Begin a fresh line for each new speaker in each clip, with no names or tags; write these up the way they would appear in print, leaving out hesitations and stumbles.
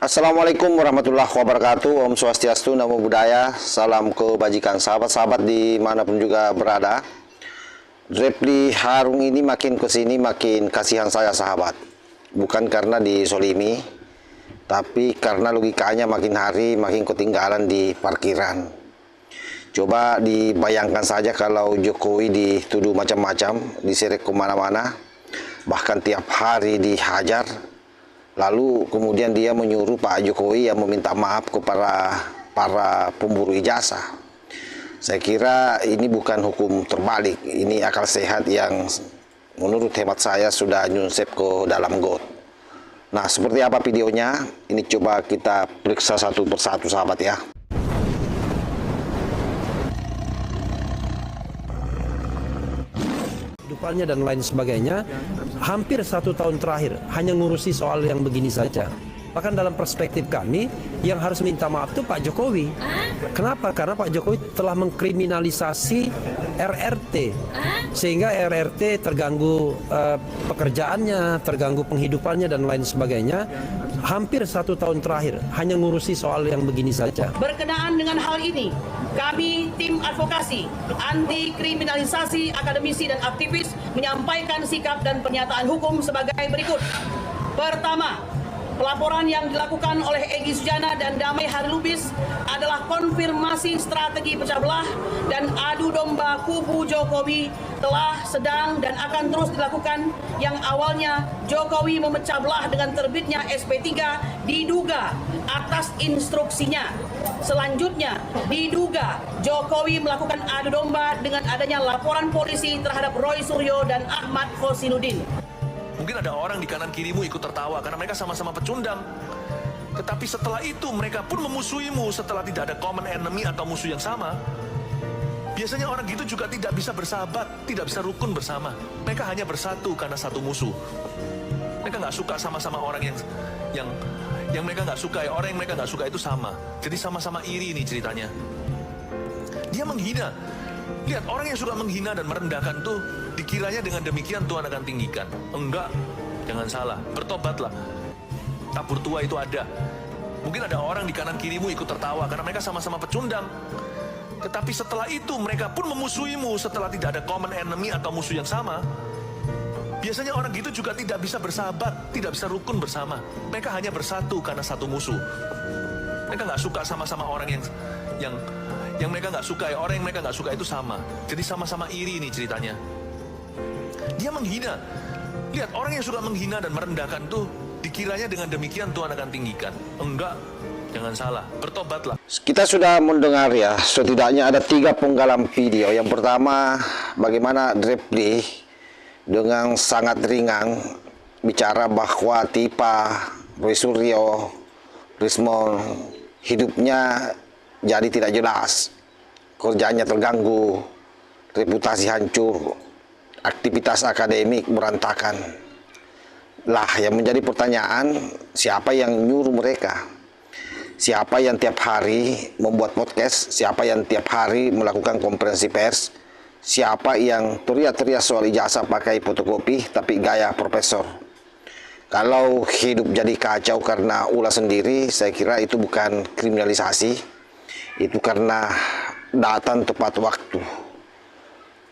Assalamualaikum warahmatullahi wabarakatuh. Om Swastiastu, Namo Buddhaya. Salam kebajikan sahabat-sahabat dimanapun juga berada. Reply Harung ini makin kesini makin kasihan saya sahabat. Bukan karena disolimi, tapi karena logikanya makin hari makin ketinggalan di parkiran. Coba dibayangkan saja kalau Jokowi dituduh macam-macam, diseret kemana-mana, bahkan tiap hari dihajar. Lalu kemudian dia menyuruh Pak Jokowi yang meminta maaf kepada para pemburu ijazah. Saya kira ini bukan hukum terbalik, ini akal sehat yang menurut hemat saya sudah nyunsep ke dalam got. Nah, seperti apa videonya? Ini coba kita periksa satu persatu sahabat ya.
Kehidupannya dan lain sebagainya, hampir 1 tahun terakhir hanya ngurusi soal yang begini saja. Bahkan dalam perspektif kami, yang harus minta maaf itu Pak Jokowi. Kenapa? Karena Pak Jokowi telah mengkriminalisasi RRT, sehingga RRT terganggu pekerjaannya, terganggu penghidupannya dan lain sebagainya. Hampir 1 tahun terakhir hanya ngurusi soal yang begini saja.
Berkenaan dengan hal ini, kami tim advokasi anti kriminalisasi akademisi dan aktivis menyampaikan sikap dan pernyataan hukum sebagai berikut. Pertama, pelaporan yang dilakukan oleh Egy Sujana dan Damai Harilubis adalah konfirmasi strategi pecah belah dan adu domba kubu Jokowi telah, sedang, dan akan terus dilakukan, yang awalnya Jokowi memecah belah dengan terbitnya SP3 diduga atas instruksinya. Selanjutnya diduga Jokowi melakukan adu domba dengan adanya laporan polisi terhadap Roy Suryo dan Ahmad Khosinuddin.
Mungkin ada orang di kanan kirimu ikut tertawa karena mereka sama-sama pecundang. Tetapi setelah itu mereka pun memusuhimu setelah tidak ada common enemy atau musuh yang sama. Biasanya orang gitu juga tidak bisa bersahabat, tidak bisa rukun bersama. Mereka hanya bersatu karena satu musuh. Mereka nggak suka sama-sama orang yang mereka nggak suka. Orang yang mereka nggak suka itu sama. Jadi sama-sama iri ini ceritanya. Dia menghina. Lihat, orang yang suka menghina dan merendahkan tuh dikiranya dengan demikian Tuhan akan tinggikan. Enggak, jangan salah, bertobatlah. Tabur tua itu ada. Mungkin ada orang di kanan kirimu ikut tertawa karena mereka sama-sama pecundang. Tetapi setelah itu mereka pun memusuhimu setelah tidak ada common enemy atau musuh yang sama. Biasanya orang gitu juga tidak bisa bersahabat, tidak bisa rukun bersama. Mereka hanya bersatu karena satu musuh. Mereka nggak suka sama-sama orang yang mereka nggak suka. Orang yang mereka nggak suka itu sama. Jadi sama-sama iri ini ceritanya. Dia menghina. Lihat, orang yang suka menghina dan merendahkan tuh dikiranya dengan demikian Tuhan akan tinggikan. Enggak, jangan salah, bertobatlah.
Kita sudah mendengar ya, setidaknya ada 3 penggalan video. Yang pertama, bagaimana Reply dengan sangat ringan bicara bahwa Tipa, Roy Suryo, Rismon hidupnya jadi tidak jelas, kerjanya terganggu, reputasi hancur, aktivitas akademik berantakan. Lah, yang menjadi pertanyaan, siapa yang nyuruh mereka? Siapa yang tiap hari membuat podcast? Siapa yang tiap hari melakukan konferensi pers? Siapa yang teriak-teriak soal ijazah pakai fotokopi tapi gaya profesor? Kalau hidup jadi kacau karena ulah sendiri, saya kira itu bukan kriminalisasi. Itu karena datang tepat waktu.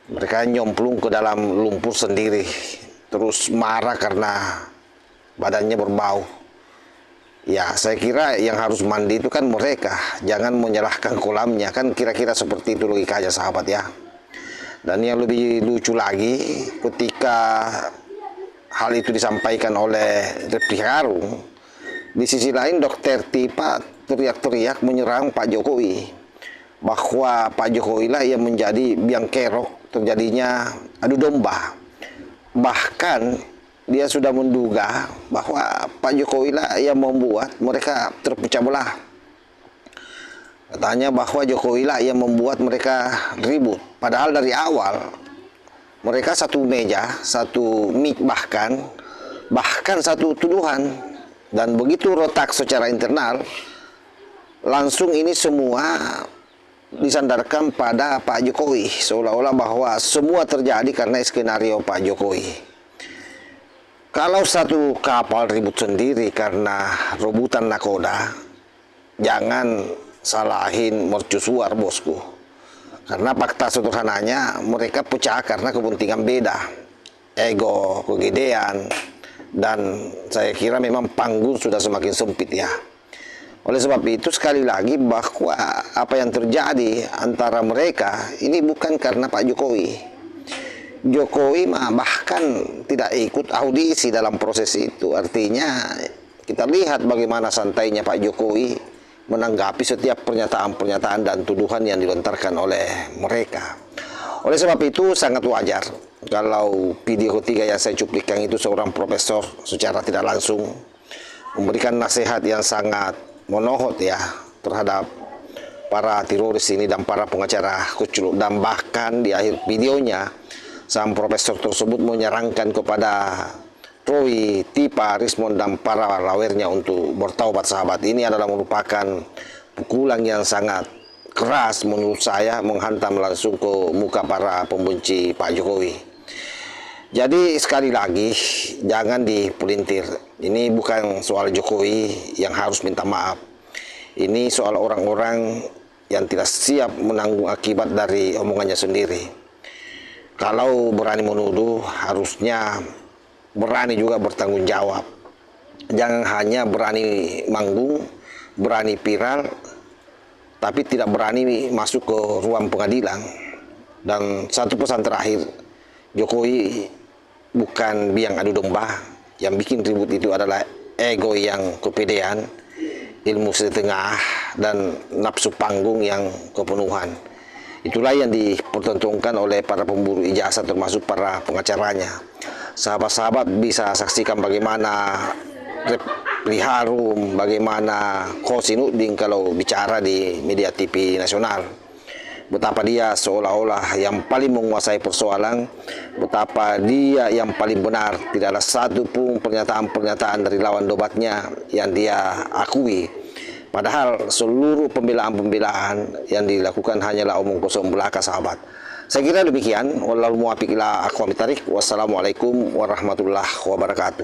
Mereka nyemplung ke dalam lumpur sendiri, terus marah karena badannya berbau. Ya, saya kira yang harus mandi itu kan mereka, jangan menyalahkan kolamnya, kan kira-kira seperti itu logikanya sahabat ya. Dan yang lebih lucu lagi, ketika hal itu disampaikan oleh Reply Harung, di sisi lain Dokter Tipa teriak-teriak menyerang Pak Jokowi, bahwa Pak Jokowi lah yang menjadi biang kerok terjadinya adu domba. Bahkan dia sudah menduga bahwa Pak Jokowi lah yang membuat mereka terpecah belah. Katanya bahwa Jokowi lah yang membuat mereka ribut. Padahal dari awal mereka satu meja, satu mic, bahkan satu tuduhan. Dan begitu retak secara internal, langsung ini semua disandarkan pada Pak Jokowi, seolah-olah bahwa semua terjadi karena skenario Pak Jokowi. Kalau satu kapal ribut sendiri karena rebutan nakoda, jangan salahin mercusuar bosku. Karena fakta sederhananya mereka pecah karena kepentingan beda, ego, kegedean, dan saya kira memang panggung sudah semakin sempit ya. Oleh sebab itu sekali lagi bahwa apa yang terjadi antara mereka ini bukan karena Pak Jokowi. Jokowi bahkan tidak ikut audisi dalam proses itu. Artinya kita lihat bagaimana santainya Pak Jokowi menanggapi setiap pernyataan-pernyataan dan tuduhan yang dilontarkan oleh mereka. Oleh sebab itu sangat wajar kalau video ketiga yang saya cuplikan itu seorang profesor secara tidak langsung memberikan nasihat yang sangat monohot ya terhadap para teroris ini dan para pengacara kucluk, dan bahkan di akhir videonya sang profesor tersebut menyarankan kepada Roy, Tipa, Rismond dan para lawernya untuk bertaubat sahabat. Ini adalah merupakan pukulan yang sangat keras menurut saya, menghantam langsung ke muka para pembenci Pak Jokowi. Jadi sekali lagi jangan dipelintir. Ini bukan soal Jokowi yang harus minta maaf. Ini soal orang-orang yang tidak siap menanggung akibat dari omongannya sendiri. Kalau berani menuduh, harusnya berani juga bertanggung jawab. Jangan hanya berani manggung, berani viral, tapi tidak berani masuk ke ruang pengadilan. Dan satu pesan terakhir, Jokowi bukan biang adu domba. Yang bikin ribut itu adalah ego yang kepedean, ilmu setengah, dan nafsu panggung yang kepenuhan. Itulah yang dipertontonkan oleh para pemburu ijazah termasuk para pengacaranya. Sahabat-sahabat bisa saksikan bagaimana Refli Harun, bagaimana Kosinudin kalau bicara di media TV nasional. Betapa dia seolah-olah yang paling menguasai persoalan, betapa dia yang paling benar. Tidak ada satu pun pernyataan-pernyataan dari lawan debatnya yang dia akui. Padahal seluruh pembelaan-pembelaan yang dilakukan hanyalah omong kosong belaka sahabat. Saya kira demikian. Wallahul muwaffiq ila aqwamit thariq. Wassalamualaikum warahmatullahi wabarakatuh.